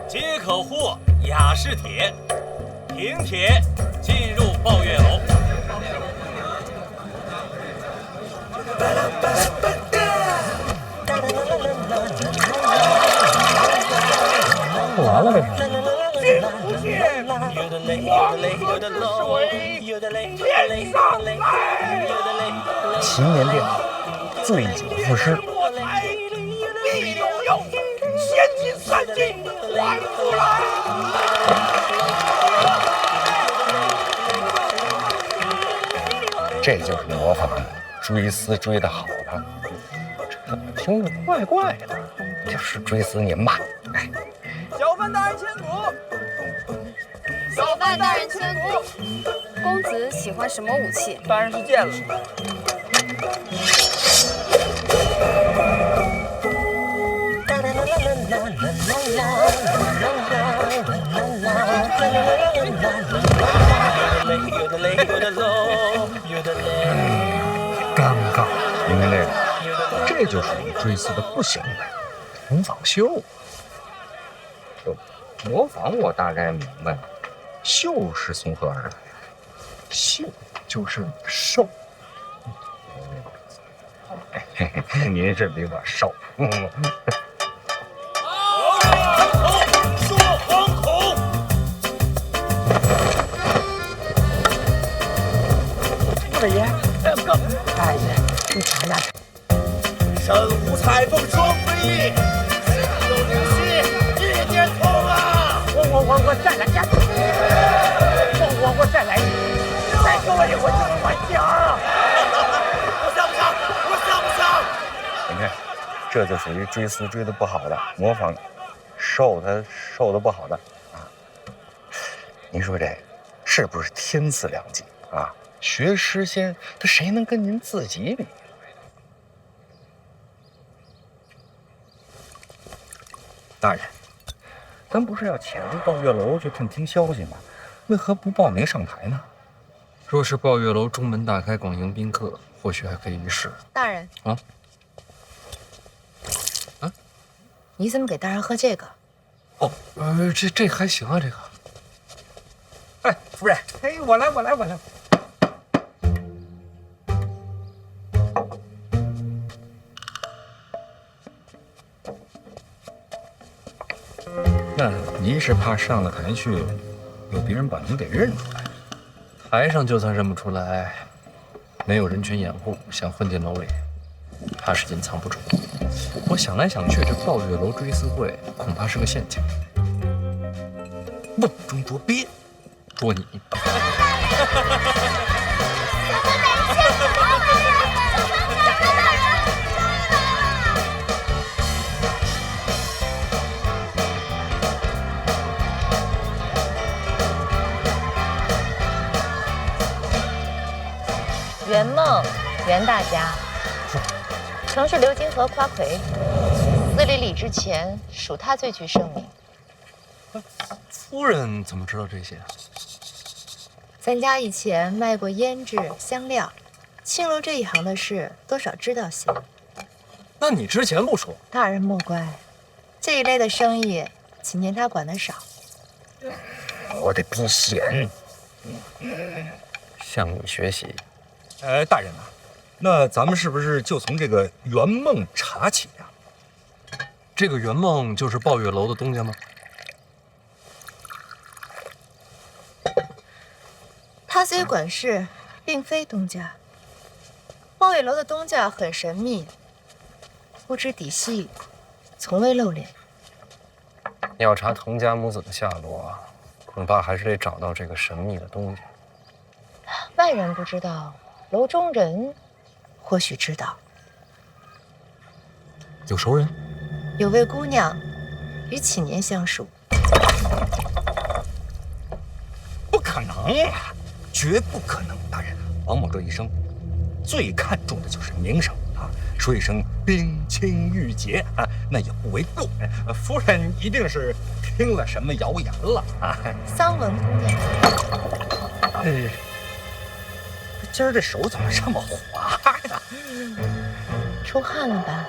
皆可获雅士帖，凭帖进入抱月楼。完了，为啥？进不进？王子水天上来。祈年殿后，醉酒赋诗。必有用，先进三进，还出来！这就是模仿追思追得好的，这怎么听着怪怪的？就是追思您吧。哎，小范大人千古。小范大人千古。公子喜欢什么武器？当然是剑了。尴尬，您看这就属于追思的不行的模仿秀。模仿我大概明白了，秀是从何而来？秀就是瘦。您是比我瘦。说惶恐。大爷，哥，大爷，你瞧呀，身无彩凤双飞翼，心有灵犀一点通啊！我再来点，我再来，再给我一回就是玩家。我想不想？我想不想？你看，这就属于追思追的不好的，模仿瘦他瘦的不好的啊。您说这是不是天赐良机啊？学诗仙，他谁能跟您自己比？大人，咱不是要潜入抱月楼去探听消息吗？为何不报名上台呢？若是抱月楼中门大开，广迎宾客，或许还可以一试。大人啊，你怎么给大人喝这个？哦，这还行啊，这个。哎，夫人，哎，我来。那您是怕上了台去，有别人把您给认出来？台上就算认不出来，没有人群掩护，想混进楼里，怕是隐藏不住。我想来想去，这抱月楼追思会恐怕是个陷阱。瓮中捉鳖，捉你！圆梦，袁大家，城市流金河夸魁，司礼礼之前，属他最具盛名。夫人怎么知道这些？咱家以前卖过胭脂、香料，青楼这一行的事，多少知道些。那你之前不说？大人莫怪，这一类的生意，今年他管得少。我得避嫌，向你学习。大人啊，那咱们是不是就从这个圆梦查起呀？这个圆梦就是抱月楼的东家吗？他虽管事，并非东家。抱月楼的东家很神秘，不知底细，从未露脸。要查滕家母子的下落，恐怕还是得找到这个神秘的东家。外人不知道，楼中人或许知道。有熟人？有位姑娘，与启年相熟。不可能呀！绝不可能！大人，王某这一生最看重的就是名声啊，说一声冰清玉洁啊，那也不为过。夫人一定是听了什么谣言了啊！桑文姑娘，今儿这手怎么这么滑呀？出汗了吧？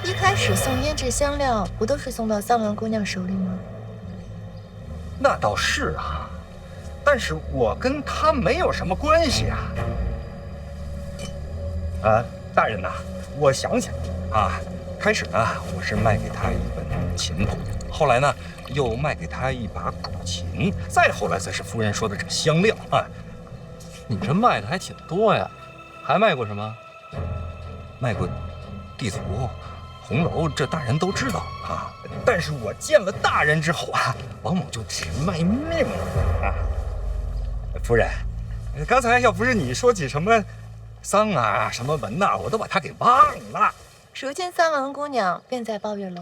一开始送胭脂香料，不都是送到桑文姑娘手里吗？那倒是啊。但是我跟他没有什么关系啊！大人呐，我想起来了啊，开始呢，我是卖给他一本琴谱，后来呢，又卖给他一把古琴，再后来才是夫人说的这香料啊。你这卖的还挺多呀？还卖过什么？卖过地图、红楼，这大人都知道啊。但是我见了大人之后啊，王某就只卖命了啊。夫人，刚才要不是你说起什么丧啊、什么文呐，我都把他给忘了。如今三王姑娘便在抱月楼。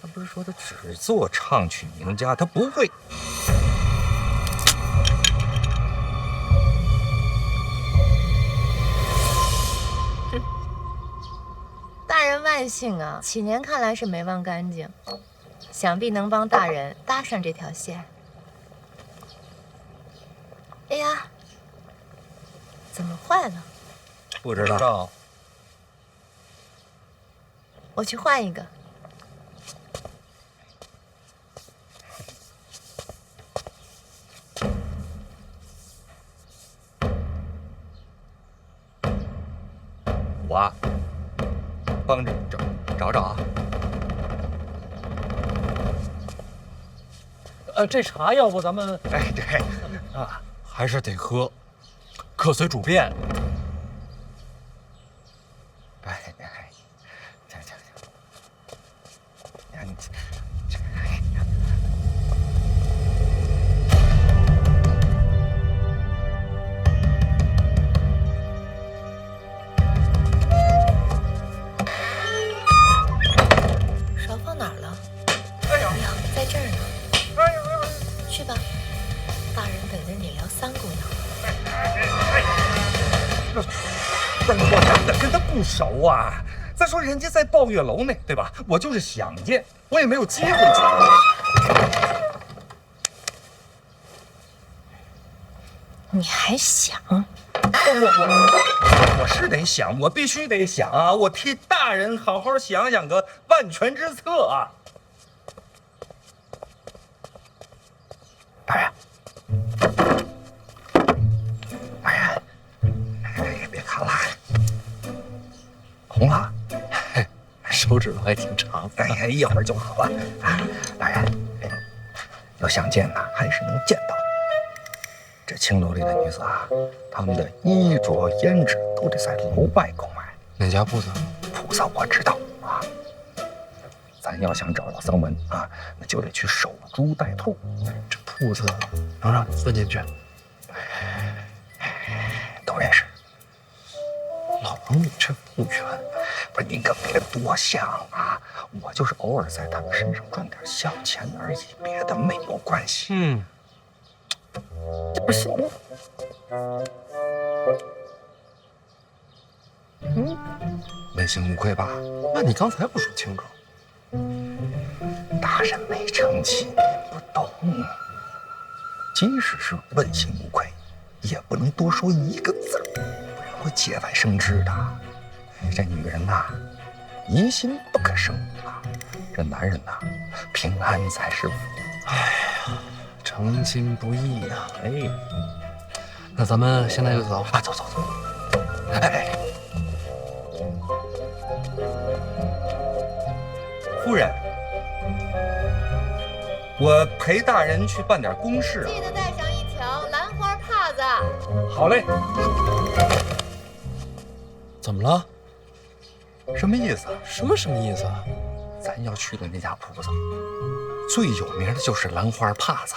他不是说他只做唱曲名家，他不会。大人万幸啊，启年看来是没忘干净，想必能帮大人搭上这条线。哎呀，怎么坏了？不知道。我去换一个。我帮着找找啊。这茶要不咱们……哎，对，啊，还是得喝，客随主便。哎，行，你勺放哪儿了？哎呀，在这儿呢。哎呀，去吧，大人等着你聊三姑娘。但我真的跟他不熟啊。再说人家在抱月楼呢，对吧？我就是想见，我也没有机会见。你还想？我是得想，我必须得想啊！我替大人好好想想个万全之策啊！大人，别看了，红了，手指头还挺长。哎，一会儿就好了。大人，要想见呐，还是能见到的。这青楼里的女子啊，她们的衣着胭脂都得在楼外购买。哪家铺子？铺子我知道啊。咱要想找到僧文啊，那就得去守株待兔。这铺子能让你混进去？都认识。老王，你这不冤。不是您可别多想啊，我就是偶尔在他们身上赚点小钱而已，别的没有关系。这不行吗？问心无愧吧？那你刚才不说清楚？大人没成器，您不懂。即使是问心无愧，也不能多说一个字儿，不然会节外生枝的。这女人呐，疑心不可生啊。这男人呐，平安才是福。哎呀，成亲不易呀！哎，那咱们现在就走吧。走。哎，夫人，我陪大人去办点公事啊。记得带上一条兰花帕子。好嘞。怎么了？什么意思啊？什么意思啊？咱要去的那家铺子，最有名的就是兰花帕子，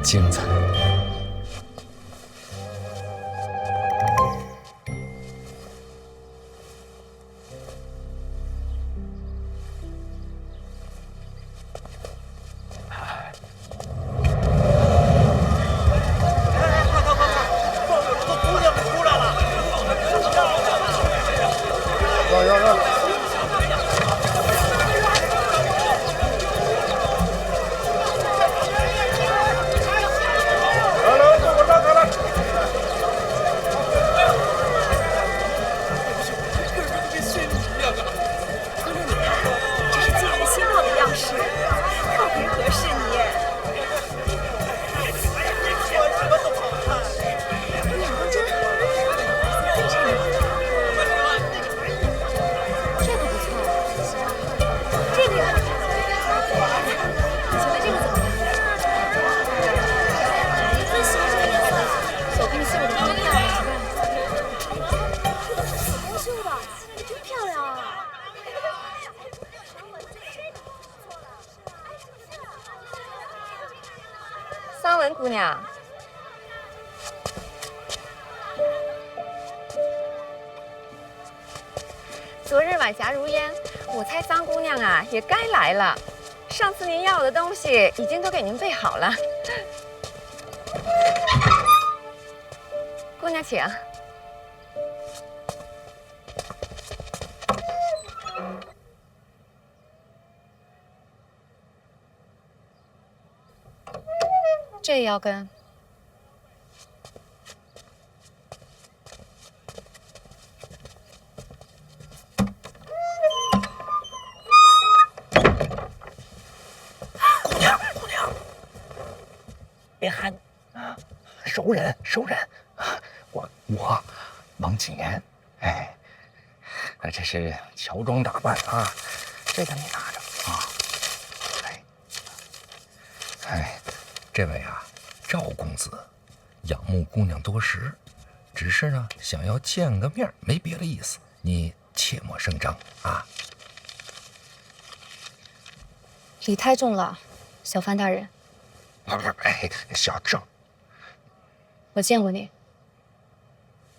精彩。昨日晚霞如烟，我猜桑姑娘啊也该来了。上次您要的东西已经都给您备好了。姑娘请。这也要跟？姑娘，别喊，熟人，我王景言，哎，这是乔装打扮啊，这个你拿着啊，哎，这位啊，赵公子，仰慕姑娘多时，只是呢想要见个面，没别的意思，你切莫声张啊。礼太重了，小范大人。哎，小郑，我见过你，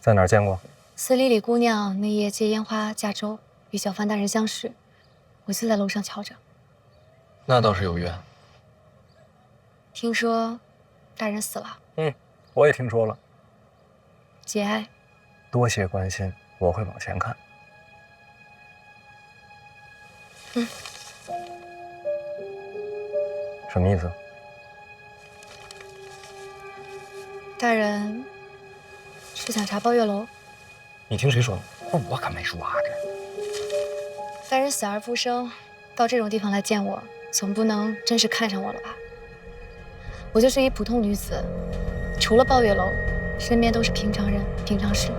在哪儿见过？司礼里姑娘那夜借烟花驾舟，与小范大人相识，我就在楼上瞧着。那倒是有缘。听说大人死了，我也听说了。节哀。多谢关心，我会往前看。什么意思？大人是想查抱月楼？你听谁说的？我可没说啊，这。大人死而复生，到这种地方来见我，总不能真是看上我了吧？我就是一普通女子，除了抱月楼，身边都是平常人、平常事。